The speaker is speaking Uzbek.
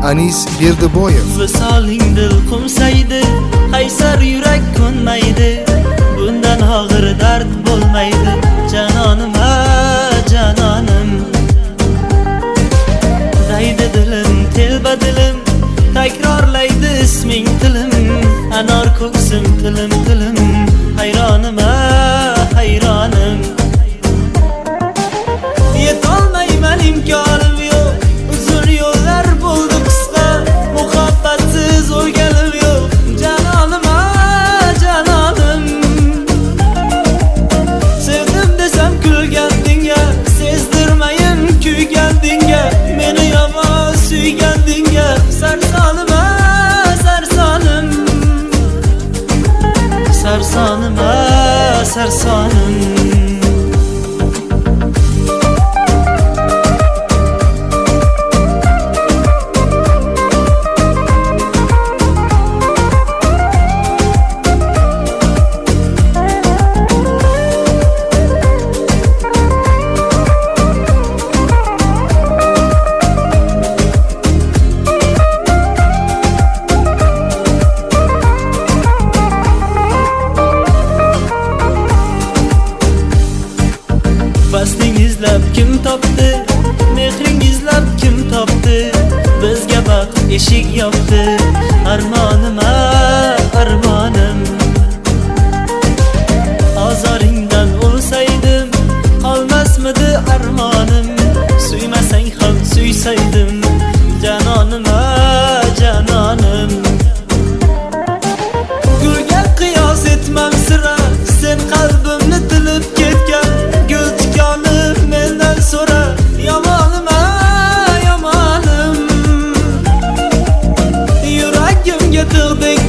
Anis Berdiboyev. Visoling dil qumsaydi, qaysar yurak ko'nmaydi. Bundan og'ir dard bo'lmaydi. Janonim, janonim. Daydi dilim, telba dilim, takrorlaydi isming tilim. Anor ko'ksim tilim tilim, hayronim, hayronim. Yetolmayman, imkonim yo'q, uzun yo'llar bo'ldi qisqa, muhabbatsiz o'lganim yo'q. Janonim, janonim. Sevdim desam kulgandingga, sezdirmayin kuygandingga, meni yomon suygandingga. Sarsonim, sarsonim. Sarsonim, sarsonim. Fasling izlab kim topdi, mehring izlab kim topdi, bizga baxt eshik yopdi. Armonim, armonim. Ozoringdan o'lsaydim, qolmasmidi armonim. Suymasang ham suysaydim, janonim, janonim. Gulga qiyos etmam sira, sen qalbimni tilib ketgan. Gul tikonib mendan so'ra, yomonim, yomonim. Yuragimga tig'ding